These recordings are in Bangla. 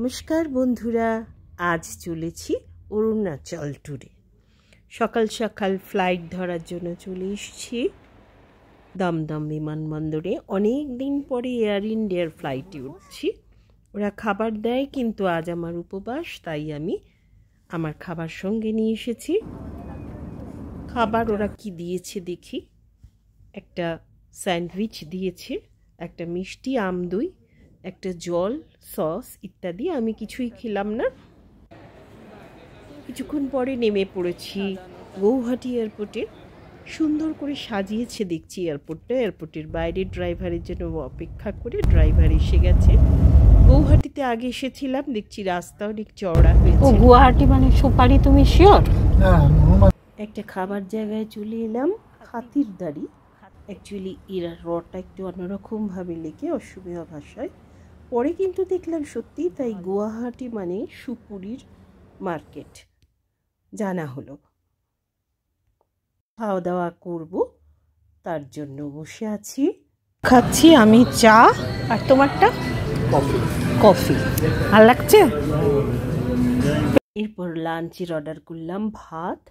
নমস্কার বন্ধুরা, আজ চলেছি অরুণাচল ট্যুরে। সকাল সকাল ফ্লাইট ধরার জন্য চলে এসেছি দমদম বিমানবন্দরে। অনেক দিন পরে এয়ার ইন্ডিয়ার ফ্লাইটে উঠছি। ওরা খাবার দেয়, কিন্তু আজ আমার উপবাস, তাই আমি আমার খাবার সঙ্গে নিয়ে এসেছি। খাবার ওরা কি দিয়েছে দেখি। একটা স্যান্ডউইচ দিয়েছে, একটা মিষ্টি আম দই, একটা জল, সস ইত্যাদি। আমি কিছুই খেলাম না। কিছুক্ষণ পরে নেমে পড়েছি গৌহাটি এয়ারপোর্টে। সুন্দর করে সাজিয়েছে দেখছি এয়ারপোর্টটা। এয়ারপোর্টের বাইরে ড্রাইভারের জন্য অপেক্ষা করে ড্রাইভার এসে গেছে। গৌহাটিতে আগে এসেছিলাম, দেখছি রাস্তা অনেক চওড়া হয়েছে। ও গুয়াহাটি মানে সুপারি, তুমি শিওর? একটা খাবার জায়গায় চলে এলাম, হাতির দাড়ি। অ্যাকচুয়ালি এরা রটা একটু অন্যরকমভাবে লেখে অসমীয়া ভাষায়। পরে কিন্তু দেখলাম সত্যি তাই গুয়াহাটি মানে সুপুরির মার্কেট জানা হলো। খাওয়া দাওয়া করব, তার জন্য বসে আছি, খাচ্ছি আমি চা। আর তোমারটা? কফি। ভাল লাগছে? এরপর লাঞ্চের অর্ডার করলাম ভাত,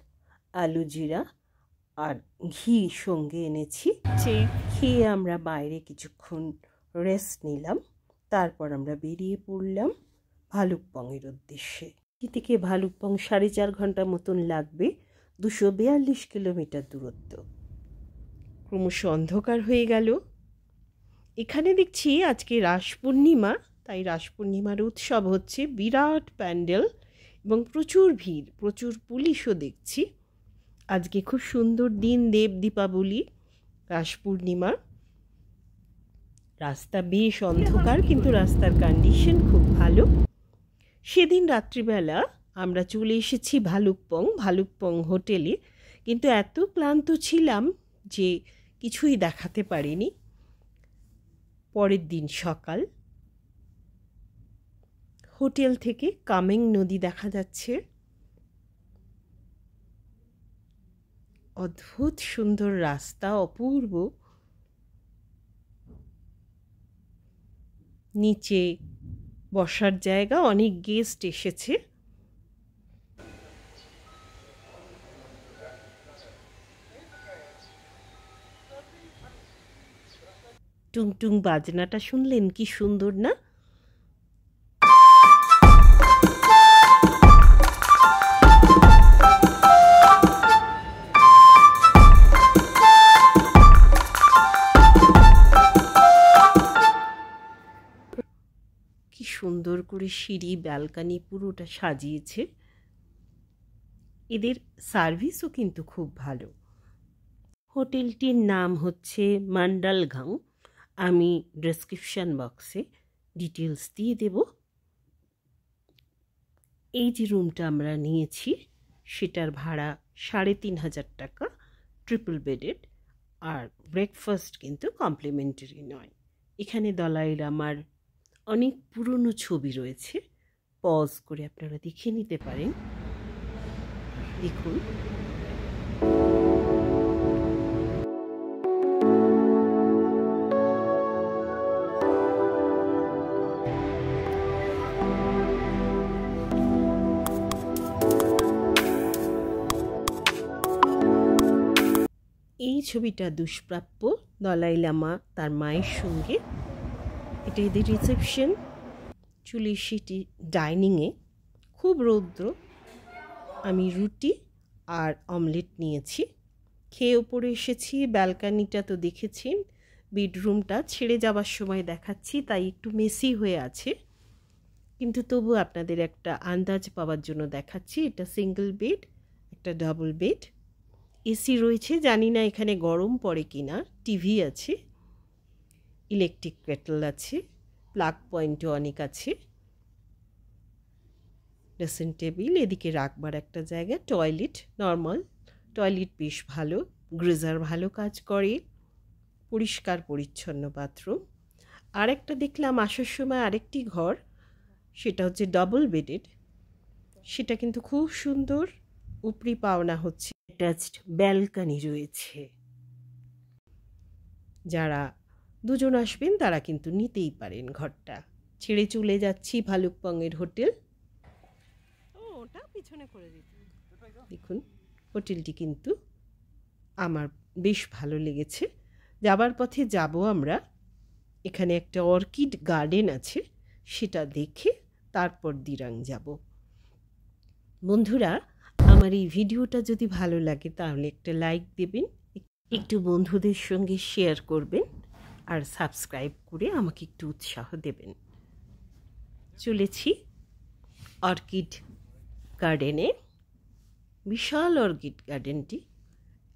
আলু জিরা আর ঘি সঙ্গে এনেছি। খেয়ে আমরা বাইরে কিছুক্ষণ রেস্ট নিলাম। তারপর আমরা বেরিয়ে পড়লাম ভালুকপংয়ের উদ্দেশ্যে। এখান থেকে ভালুকপং 4.5 ঘন্টা মতন লাগবে। 242 কিলোমিটার দূরত্ব। ক্রমশ অন্ধকার হয়ে গেল। এখানে দেখছি আজকে রাস পূর্ণিমা, তাই রাস পূর্ণিমার উৎসব হচ্ছে। বিরাট প্যান্ডেল এবং প্রচুর ভিড়, প্রচুর পুলিশও দেখছি। আজকে খুব সুন্দর দিন, দেব দীপাবলি, রাস পূর্ণিমা। রাস্তা বেশ অন্ধকার, কিন্তু রাস্তার কন্ডিশন খুব ভালো। সেদিন রাত্রিবেলা আমরা চলে এসেছি ভালুকপং হোটেলে, কিন্তু এত ক্লান্ত ছিলাম যে কিছুই দেখাতে পারিনি। পরের দিন সকাল হোটেল থেকে কামেং নদী দেখা যাচ্ছে। অদ্ভুত সুন্দর রাস্তা, অপূর্ব। নিচে বসার জায়গা, অনেক গেস্ট এসেছে। টুংটুং বাজনাটা শুনলেন? কি সুন্দর না? কি সুন্দর করে সিঁড়ি, ব্যালকানি পুরোটা সাজিয়েছে। এদের সার্ভিসও কিন্তু খুব ভালো। হোটেলটির নাম হচ্ছে মান্ডালগাঁও। আমি ডেসক্রিপশন বক্সে ডিটেলস দিয়ে দেব। এই যে রুমটা আমরা নিয়েছি সেটার ভাড়া 3,500 টাকা, ট্রিপল বেডেড। আর ব্রেকফাস্ট কিন্তু কমপ্লিমেন্টারি নয়। এখানে দলাই লামার অনেক পুরনো ছবি রয়েছে, পজ করে আপনারা দেখে নিতে পারেন। দেখুন, এই ছবিটা দুষ্প্রাপ্য, দলাই লামা তার মায়ের সঙ্গে। এটা এদের রিসেপশন। চলে এসেছি ডাইনিংয়ে। খুব রৌদ্র। আমি রুটি আর অমলেট নিয়েছি। খেয়ে ওপরে এসেছি। ব্যালকানিটা তো দেখেছি, বেডরুমটা ছেড়ে যাওয়ার সময় দেখাচ্ছি, তাই একটু মেসি হয়ে আছে, কিন্তু তবু আপনাদের একটা আন্দাজ পাওয়ার জন্য দেখাচ্ছি। এটা সিঙ্গেল বেড, একটা ডাবল বেড, এসি রয়েছে। জানি না এখানে গরম পড়ে কিনা। টিভি আছে, ইলেকট্রিক কেটল আছে, প্লাগ পয়েন্টও অনেক আছে, ড্রেসিং টেবিল, এদিকে রাখবার একটা জায়গা, টয়লেট, নর্মাল টয়লেট, বেশ ভালো, গ্রিজার ভালো কাজ করে, পরিষ্কার পরিচ্ছন্ন বাথরুম। আর একটা দেখলাম আসার সময় আরেকটি ঘর, সেটা হচ্ছে ডাবল বেডেড। সেটা কিন্তু খুব সুন্দর, উপরি পাওনা হচ্ছে। অ্যাটাচড ব্যালকানি রয়েছে। যারা দুজন আসবেন তারা কিন্তু নিতেই পারেন ঘরটা। ছেড়ে চলে যাচ্ছি ভালুকপংয়ের হোটেল। ওটা পিছনে করে দিতে। দেখুন হোটেলটি কিন্তু আমার বেশ ভালো লেগেছে। যাবার পথে যাব আমরা, এখানে একটা অর্কিড গার্ডেন আছে, সেটা দেখে তারপর দিরাং যাব। বন্ধুরা, আমার এই ভিডিওটা যদি ভালো লাগে তাহলে একটা লাইক দেবেন, একটু বন্ধুদের সঙ্গে শেয়ার করবেন আর সাবস্ক্রাইব করে আমাকে একটু উৎসাহ দেবেন। চলেছি অর্কিড গার্ডেনে। বিশাল অর্কিড গার্ডেনটি।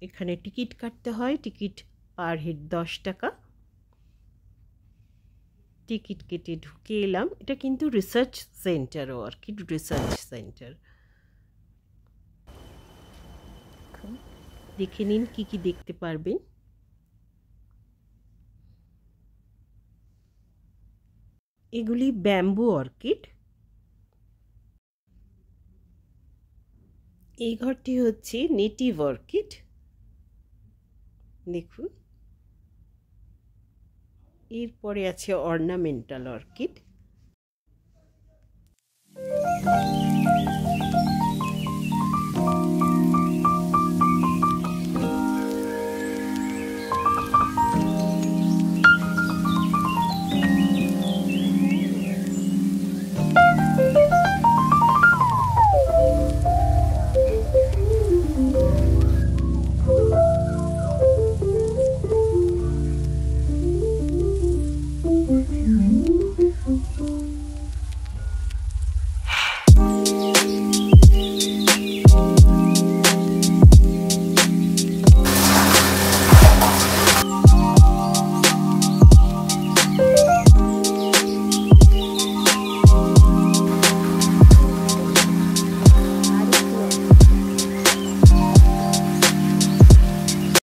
এখানে টিকিট কাটতে হয়, টিকিট পার হেড 10 টাকা। টিকিট কেটে ঢুকে এলাম। এটা কিন্তু research centre, orchid research centre. দেখে নিন কি কি দেখতে পারবেন। এগুলি ব্যাম্বু অর্কিড। এই ঘরটি হচ্ছে নেটিভ অর্কিড। দেখুন, এরপরে আছে অর্নামেন্টাল অর্কিড।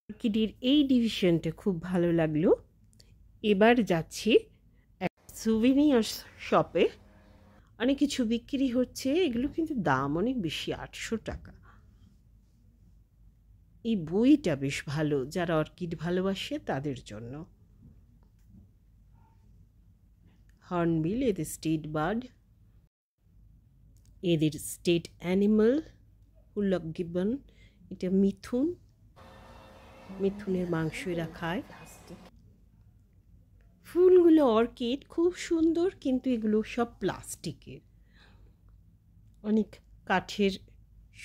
অর্কিডের এই ডিভিশনটা খুব ভালো লাগলো। এবার যাচ্ছি এক সুভিনিয়ার শপে। অনেক কিছু বিক্রি হচ্ছে, এগুলো কিন্তু দাম অনেক বেশি, 800 টাকা। এই বইটা বেশ ভালো, যারা অর্কিড ভালোবাসে তাদের জন্য। হর্নবিল এদের স্টেট বার্ড, এদের স্টেট অ্যানিমাল হুলক গিবন, এটা মিথুন, মিথুনের মাংস এরা খায়। ফুলগুলো অর্কিড খুব সুন্দর, কিন্তু এগুলো সব প্লাস্টিকের। অনেক কাঠের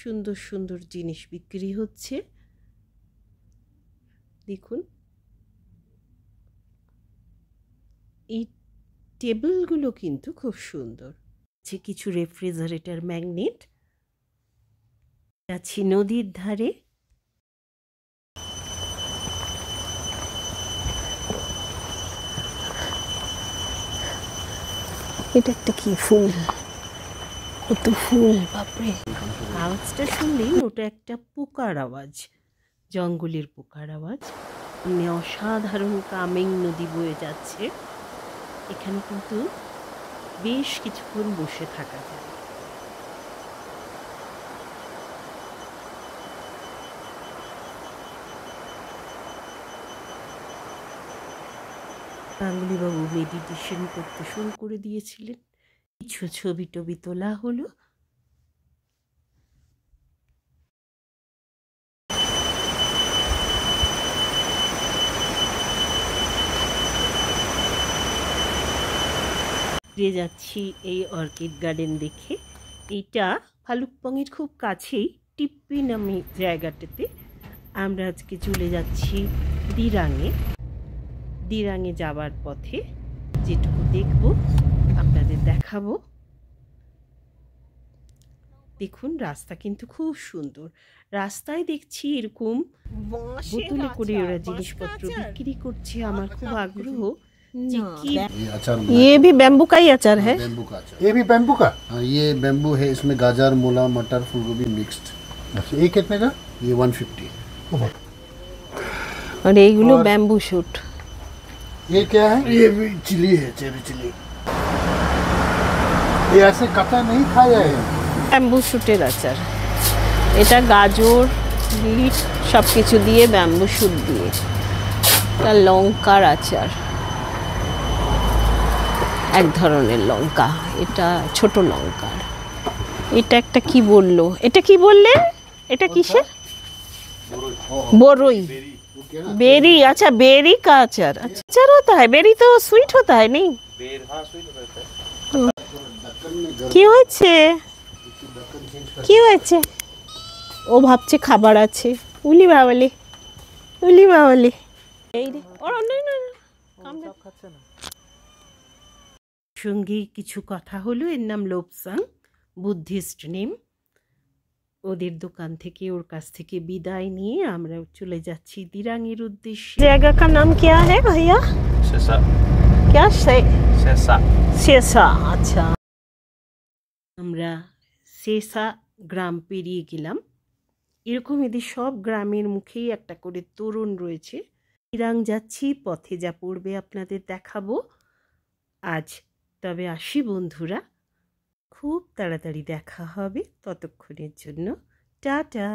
সুন্দর সুন্দর জিনিস বিক্রি হচ্ছে। দেখুন, এই টেবিলগুলো কিন্তু খুব সুন্দর। আছে কিছু রেফ্রিজারেটর ম্যাগনেট। আছি নদীর ধারে। এটা একটা কি ফুল, কত ফুল, বাপরে। আওয়াজটা শুনলেই ওটা একটা পোকার আওয়াজ, জঙ্গলের পোকার আওয়াজ। এমনি অসাধারণ কামেং নদী বয়ে যাচ্ছে। এখানে কিন্তু বেশ কিছুক্ষণ বসে থাকা যায়। গাঙ্গুলিবাবু মেডিটেশন করতে শুরু করে দিয়েছিলেন। কিছু ছবি টবি তোলা হলো। ফিরে যাচ্ছি এই অর্কিড গার্ডেন দেখে। এইটা ভালুকপংয়ের খুব কাছেই টিপ্পি নামে জায়গাটাতে। আমরা আজকে চলে যাচ্ছি দিরাঙে। দিরাঙে যাবার পথে যেটুকু দেখব আপনাদের দেখাবো। দেখুন, রাস্তা কিন্তু খুব সুন্দর। রাস্তায় দেখছি এরকম বোতলে করে ওরা জিনিসপত্র বিক্রি করছে। আমার খুব আগ্রহ যে কি। ये भी बैम्बू का ही अचार है? बैम्बू का अचार। ये भी बैम्बू का? हाँ, ये बैम्बू है। इसमें गाजर, मूला, मटर, फूलगोभी मिक्स्ड। अच्छा, ये कितने का? ये 150। और এইগুলো ব্যাম্বু শুট। ये क्या है? ये भी चिली है, चेरी चिली। ये ऐसे कच्चा नहीं खाया है। ব্যাম্বু শুটের আচার। এটা গাজর, বিট সব কিছু দিয়ে ব্যাম্বু শুট দিয়ে। এটা লঙ্কার আচার। এক ধরনের লঙ্কা, এটা ছোট লঙ্কার। এটা একটা কি বললো, এটা কি বললেন, এটা কিসের? বরই, बेरी। अच्छा बेरी का अचार, अचार होता है? बेरी तो स्वीट होता है नहीं? কি হয়েছে, কি হয়েছে? ও ভাবছে খাবার আছে। উলি বাবালি, উলি বাবালি। এই রে, ওর না না কামড়া খাচ্ছে না। সঙ্গে কিছু কথা হলো। এর নাম লোপসাং, বুদ্ধিস্ট নেম। ওদের দোকান থেকে, ওর কাছ থেকে বিদায় নিয়ে আমরা চলে যাচ্ছি দিরাংয়ের উদ্দেশ্যে। जगह का नाम क्या है भैया? शेषा। क्या शेषा? शेषा, अच्छा। আমরা শেষা গ্রাম পেরিয়ে গেলাম। এরকম এদের সব গ্রামের মুখেই একটা করে তোরণ রয়েছে। দিরাং যাচ্ছি, পথে যা পড়বে আপনাদের দেখাবো। আজ তবে আসি বন্ধুরা, খুব তাড়াতাড়ি দেখা হবে। ততক্ষণের জন্য টাটা।